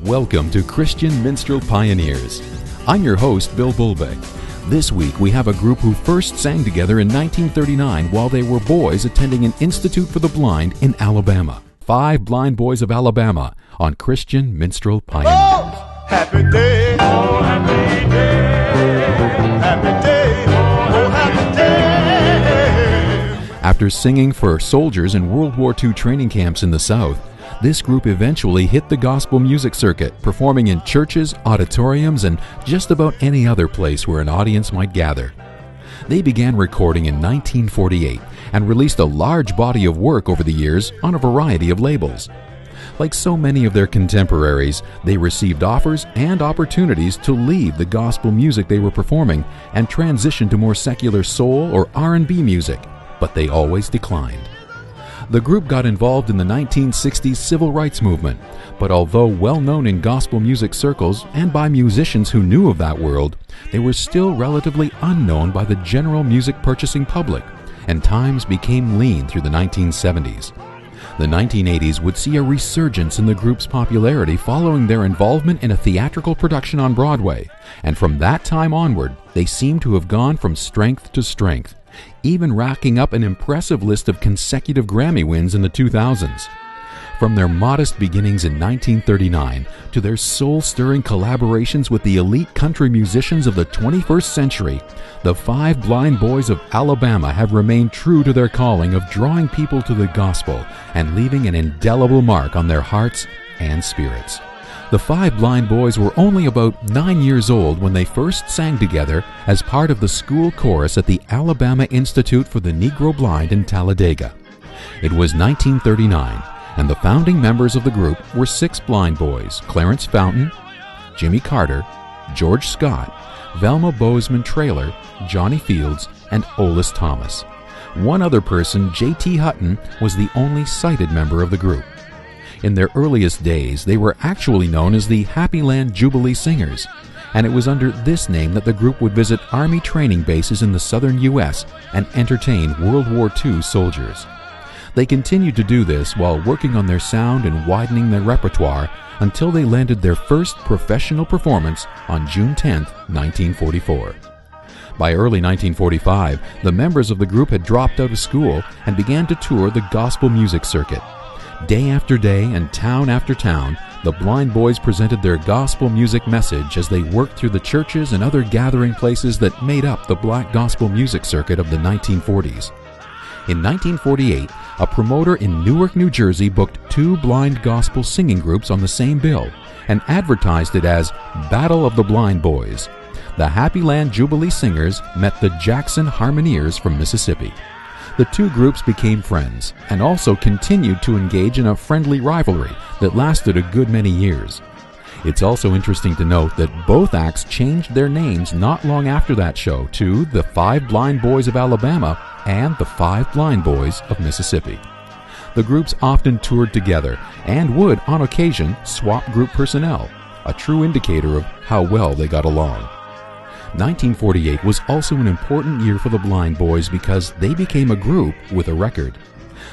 Welcome to Christian Minstrel Pioneers. I'm your host, Bill Bulbeck. This week we have a group who first sang together in 1939 while they were boys attending an Institute for the Blind in Alabama. 5 Blind Boys of Alabama on Christian Minstrel Pioneers. Oh, happy day, oh happy day, happy day, oh happy day. After singing for soldiers in World War II training camps in the South, this group eventually hit the gospel music circuit, performing in churches, auditoriums, and just about any other place where an audience might gather. They began recording in 1948 and released a large body of work over the years on a variety of labels. Like so many of their contemporaries, they received offers and opportunities to leave the gospel music they were performing and transition to more secular soul or R&B music, but they always declined. The group got involved in the 1960s civil rights movement, but although well known in gospel music circles and by musicians who knew of that world, they were still relatively unknown by the general music purchasing public, and times became lean through the 1970s. The 1980s would see a resurgence in the group's popularity following their involvement in a theatrical production on Broadway, and from that time onward, they seem to have gone from strength to strength, even racking up an impressive list of consecutive Grammy wins in the 2000s. From their modest beginnings in 1939 to their soul-stirring collaborations with the elite country musicians of the 21st century, the 5 Blind Boys of Alabama have remained true to their calling of drawing people to the gospel and leaving an indelible mark on their hearts and spirits. The 5 Blind Boys were only about 9 years old when they first sang together as part of the school chorus at the Alabama Institute for the Negro Blind in Talladega. It was 1939, and the founding members of the group were 6 blind boys: Clarence Fountain, Jimmy Carter, George Scott, Velma Bozeman Traylor, Johnny Fields, and Olis Thomas. One other person, J.T. Hutton, was the only sighted member of the group. In their earliest days, they were actually known as the Happy Land Jubilee Singers, and it was under this name that the group would visit Army training bases in the southern U.S. and entertain World War II soldiers. They continued to do this while working on their sound and widening their repertoire until they landed their first professional performance on June 10, 1944. By early 1945, the members of the group had dropped out of school and began to tour the gospel music circuit. Day after day and town after town, the Blind Boys presented their gospel music message as they worked through the churches and other gathering places that made up the black gospel music circuit of the 1940s. In 1948, a promoter in Newark, New Jersey booked 2 blind gospel singing groups on the same bill and advertised it as Battle of the Blind Boys. The Happy Land Jubilee Singers met the Jackson Harmoniers from Mississippi. The 2 groups became friends and also continued to engage in a friendly rivalry that lasted a good many years. It's also interesting to note that both acts changed their names not long after that show to the 5 Blind Boys of Alabama and the 5 Blind Boys of Mississippi. The groups often toured together and would, on occasion, swap group personnel, a true indicator of how well they got along. 1948 was also an important year for the Blind Boys because they became a group with a record.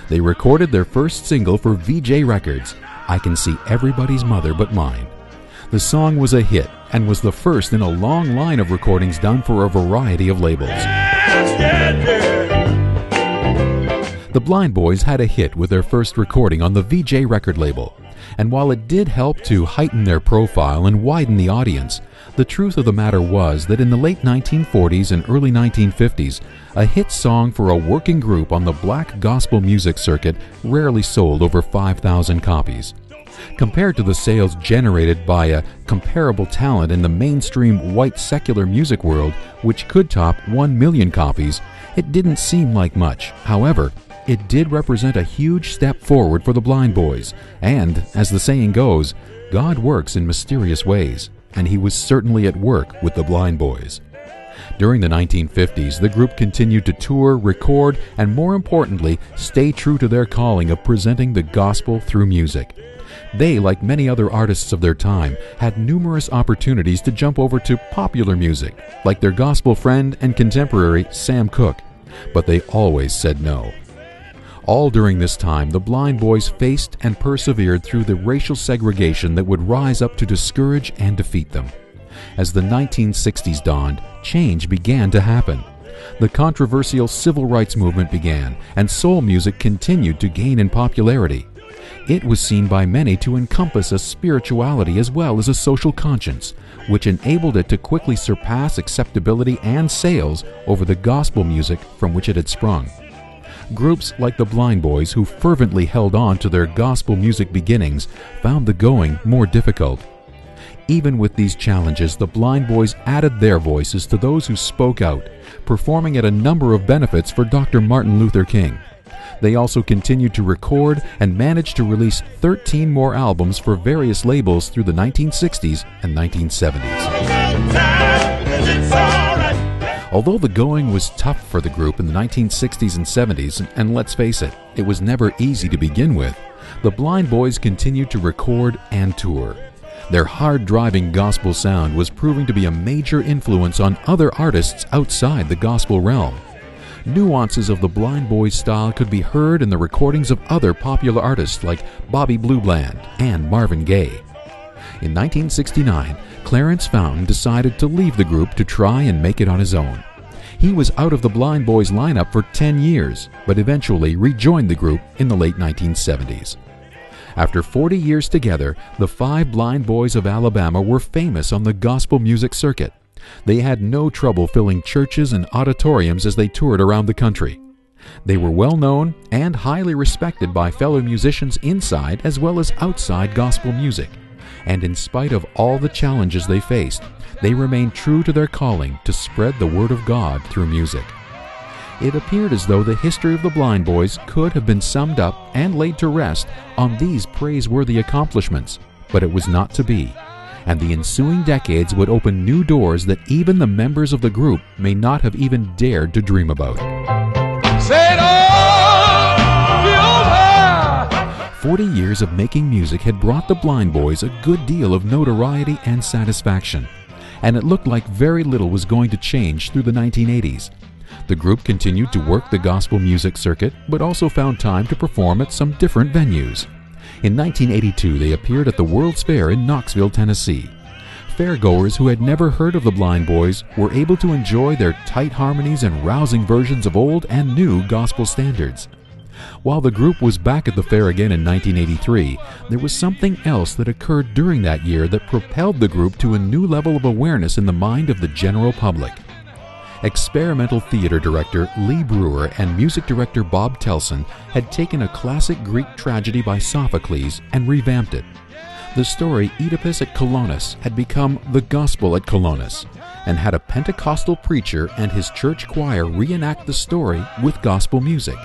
They recorded their first single for VJ Records, I Can See Everybody's Mother But Mine. The song was a hit and was the first in a long line of recordings done for a variety of labels. The Blind Boys had a hit with their first recording on the VJ record label, and while it did help to heighten their profile and widen the audience, the truth of the matter was that in the late 1940s and early 1950s, a hit song for a working group on the black gospel music circuit rarely sold over 5,000 copies. Compared to the sales generated by a comparable talent in the mainstream white secular music world, which could top 1 million copies, it didn't seem like much. However, it did represent a huge step forward for the Blind Boys, and, as the saying goes, God works in mysterious ways, and He was certainly at work with the Blind Boys. During the 1950s, the group continued to tour, record, and more importantly, stay true to their calling of presenting the gospel through music. They, like many other artists of their time, had numerous opportunities to jump over to popular music, like their gospel friend and contemporary Sam Cooke, but they always said no. All during this time, the Blind Boys faced and persevered through the racial segregation that would rise up to discourage and defeat them. As the 1960s dawned, change began to happen. The controversial civil rights movement began, and soul music continued to gain in popularity. It was seen by many to encompass a spirituality as well as a social conscience, which enabled it to quickly surpass acceptability and sales over the gospel music from which it had sprung. Groups like the Blind Boys, who fervently held on to their gospel music beginnings, found the going more difficult. Even with these challenges, the Blind Boys added their voices to those who spoke out, performing at a number of benefits for Dr. Martin Luther King. They also continued to record and managed to release 13 more albums for various labels through the 1960s and 1970s. Although the going was tough for the group in the 1960s and 70s, and let's face it, it was never easy to begin with, the Blind Boys continued to record and tour. Their hard-driving gospel sound was proving to be a major influence on other artists outside the gospel realm. Nuances of the Blind Boys style could be heard in the recordings of other popular artists like Bobby Blue Bland and Marvin Gaye. In 1969, Clarence Fountain decided to leave the group to try and make it on his own. He was out of the Blind Boys lineup for 10 years, but eventually rejoined the group in the late 1970s. After 40 years together, the 5 Blind Boys of Alabama were famous on the gospel music circuit. They had no trouble filling churches and auditoriums as they toured around the country. They were well known and highly respected by fellow musicians inside as well as outside gospel music. And in spite of all the challenges they faced, they remained true to their calling to spread the word of God through music. It appeared as though the history of the Blind Boys could have been summed up and laid to rest on these praiseworthy accomplishments, but it was not to be. And the ensuing decades would open new doors that even the members of the group may not have even dared to dream about. 40 years of making music had brought the Blind Boys a good deal of notoriety and satisfaction, and it looked like very little was going to change through the 1980s. The group continued to work the gospel music circuit, but also found time to perform at some different venues. In 1982, they appeared at the World's Fair in Knoxville, Tennessee. Fairgoers who had never heard of the Blind Boys were able to enjoy their tight harmonies and rousing versions of old and new gospel standards. While the group was back at the fair again in 1983, there was something else that occurred during that year that propelled the group to a new level of awareness in the mind of the general public. Experimental theater director Lee Brewer and music director Bob Telson had taken a classic Greek tragedy by Sophocles and revamped it. The story Oedipus at Colonus had become The Gospel at Colonus, and had a Pentecostal preacher and his church choir reenact the story with gospel music.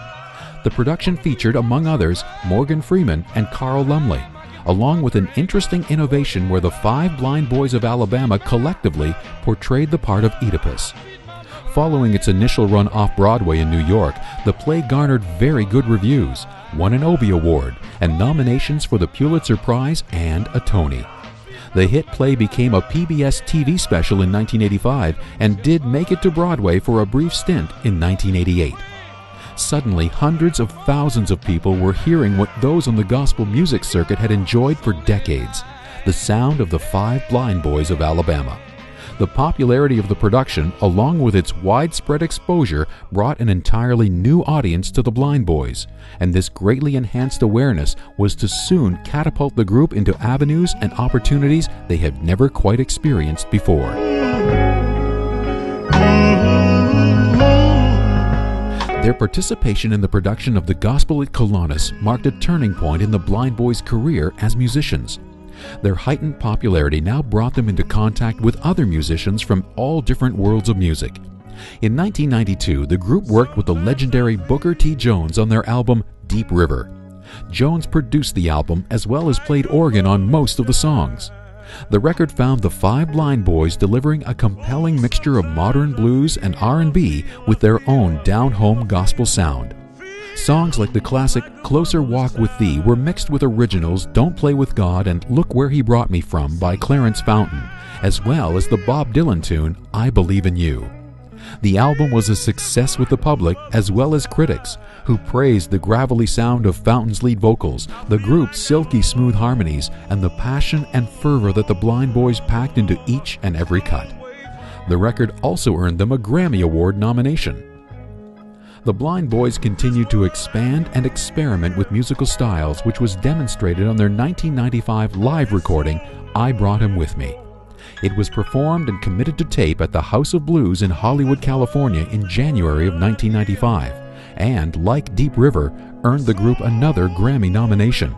The production featured, among others, Morgan Freeman and Carl Lumley, along with an interesting innovation where the 5 Blind Boys of Alabama collectively portrayed the part of Oedipus. Following its initial run off-Broadway in New York, the play garnered very good reviews, won an Obie Award, and nominations for the Pulitzer Prize and a Tony. The hit play became a PBS TV special in 1985 and did make it to Broadway for a brief stint in 1988. Suddenly, hundreds of thousands of people were hearing what those on the gospel music circuit had enjoyed for decades, the sound of the 5 Blind Boys of Alabama. The popularity of the production, along with its widespread exposure, brought an entirely new audience to the Blind Boys, and this greatly enhanced awareness was to soon catapult the group into avenues and opportunities they had never quite experienced before. Their participation in the production of The Gospel at Colonus marked a turning point in the Blind Boys' career as musicians. Their heightened popularity now brought them into contact with other musicians from all different worlds of music. In 1992, the group worked with the legendary Booker T. Jones on their album Deep River. Jones produced the album as well as played organ on most of the songs. The record found the 5 Blind Boys delivering a compelling mixture of modern blues and R&B with their own down-home gospel sound. Songs like the classic Closer Walk with Thee were mixed with originals Don't Play with God and Look Where He Brought Me From by Clarence Fountain, as well as the Bob Dylan tune I Believe in You. The album was a success with the public as well as critics, who praised the gravelly sound of Fountain's lead vocals, the group's silky smooth harmonies, and the passion and fervor that the Blind Boys packed into each and every cut. The record also earned them a Grammy Award nomination. The Blind Boys continued to expand and experiment with musical styles, which was demonstrated on their 1995 live recording, I Brought Him With Me. It was performed and committed to tape at the House of Blues in Hollywood, California in January of 1995, and, like Deep River, earned the group another Grammy nomination.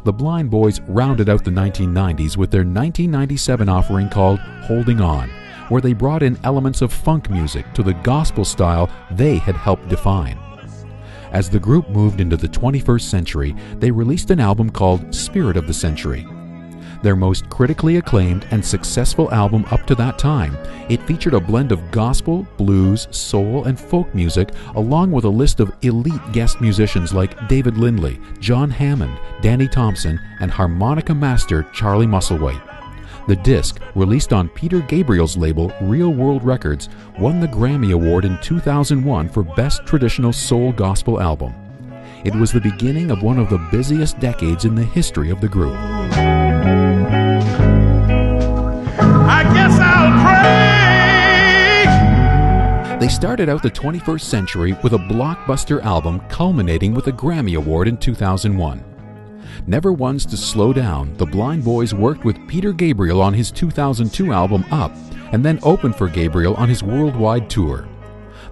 The Blind Boys rounded out the 1990s with their 1997 offering called Holding On, where they brought in elements of funk music to the gospel style they had helped define. As the group moved into the 21st century, they released an album called Spirit of the Century. Their most critically acclaimed and successful album up to that time, it featured a blend of gospel, blues, soul, and folk music, along with a list of elite guest musicians like David Lindley, John Hammond, Danny Thompson, and harmonica master Charlie Musselwhite. The disc, released on Peter Gabriel's label Real World Records, won the Grammy Award in 2001 for Best Traditional Soul Gospel Album. It was the beginning of one of the busiest decades in the history of the group. I guess I'll pray. They started out the 21st century with a blockbuster album culminating with a Grammy Award in 2001. Never ones to slow down, the Blind Boys worked with Peter Gabriel on his 2002 album Up, and then opened for Gabriel on his worldwide tour.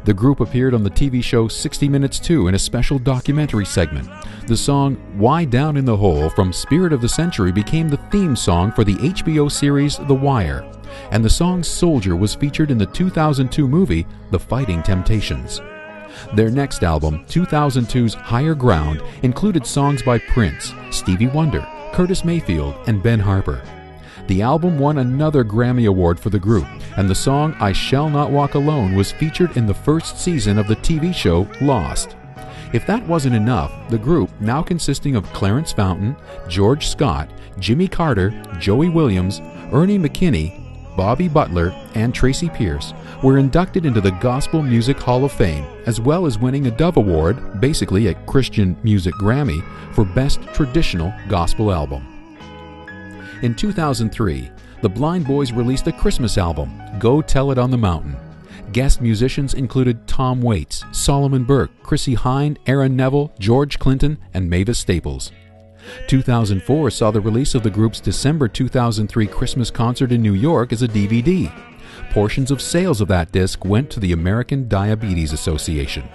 The group appeared on the TV show 60 Minutes 2 in a special documentary segment. The song Why Down in the Hole from Spirit of the Century became the theme song for the HBO series The Wire, and the song Soldier was featured in the 2002 movie The Fighting Temptations. Their next album, 2002's Higher Ground, included songs by Prince, Stevie Wonder, Curtis Mayfield, and Ben Harper. The album won another Grammy Award for the group, and the song I Shall Not Walk Alone was featured in the first season of the TV show Lost. If that wasn't enough, the group, now consisting of Clarence Fountain, George Scott, Jimmy Carter, Joey Williams, Ernie McKinney, Bobby Butler, and Tracy Pierce, were inducted into the Gospel Music Hall of Fame, as well as winning a Dove Award, basically a Christian Music Grammy, for Best Traditional Gospel Album. In 2003, the Blind Boys released a Christmas album, Go Tell It on the Mountain. Guest musicians included Tom Waits, Solomon Burke, Chrissie Hynde, Aaron Neville, George Clinton, and Mavis Staples. 2004 saw the release of the group's December 2003 Christmas concert in New York as a DVD. Portions of sales of that disc went to the American Diabetes Association.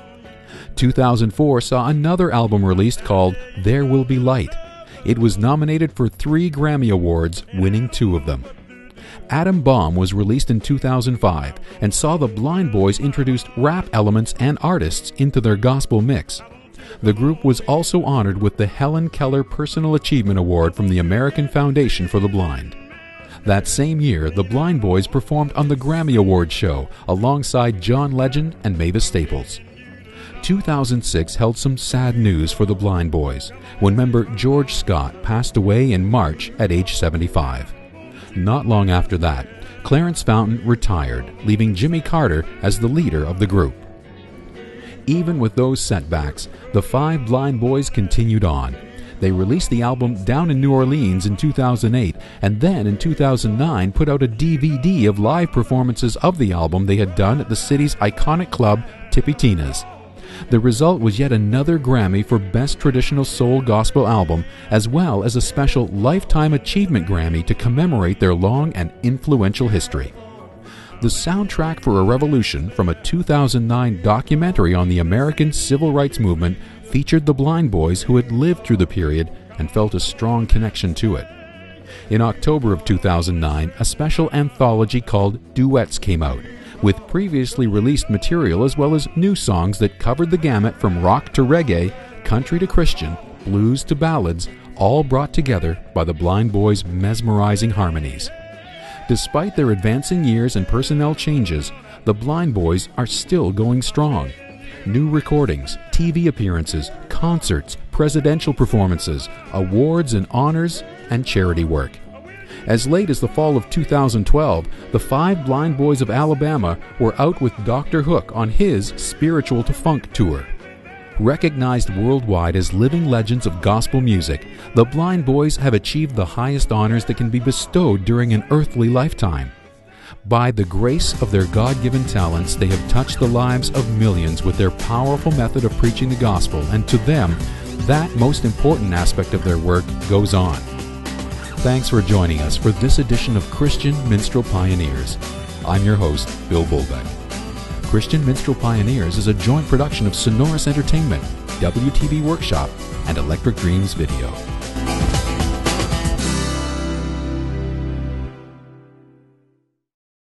2004 saw another album released called There Will Be Light. It was nominated for 3 Grammy Awards, winning 2 of them. Atom Bomb was released in 2005 and saw the Blind Boys introduce rap elements and artists into their gospel mix. The group was also honored with the Helen Keller Personal Achievement Award from the American Foundation for the Blind. That same year, the Blind Boys performed on the Grammy Awards show alongside John Legend and Mavis Staples. 2006 held some sad news for the Blind Boys when member George Scott passed away in March at age 75. Not long after that, Clarence Fountain retired, leaving Jimmy Carter as the leader of the group. Even with those setbacks, the 5 Blind Boys continued on. They released the album Down in New Orleans in 2008, and then in 2009 put out a DVD of live performances of the album they had done at the city's iconic club, Tippy Tina's. The result was yet another Grammy for Best Traditional Soul Gospel Album, as well as a special Lifetime Achievement Grammy to commemorate their long and influential history. The soundtrack for a Revolution, from a 2009 documentary on the American Civil Rights Movement, featured the Blind Boys who had lived through the period and felt a strong connection to it. In October of 2009, a special anthology called Duets came out, with previously released material as well as new songs that covered the gamut from rock to reggae, country to Christian, blues to ballads, all brought together by the Blind Boys' mesmerizing harmonies. Despite their advancing years and personnel changes, the Blind Boys are still going strong. New recordings, TV appearances, concerts, presidential performances, awards and honors, and charity work. As late as the fall of 2012, the 5 blind boys of Alabama were out with Dr. Hook on his Spiritual to Funk tour. Recognized worldwide as living legends of gospel music, the Blind Boys have achieved the highest honors that can be bestowed during an earthly lifetime. By the grace of their God-given talents, they have touched the lives of millions with their powerful method of preaching the gospel, and to them, that most important aspect of their work goes on. Thanks for joining us for this edition of Christian Minstrel Pioneers. I'm your host, Bill Bolbeck. Christian Minstrel Pioneers is a joint production of Sonorous Entertainment, WTV Workshop, and Electric Dreams Video.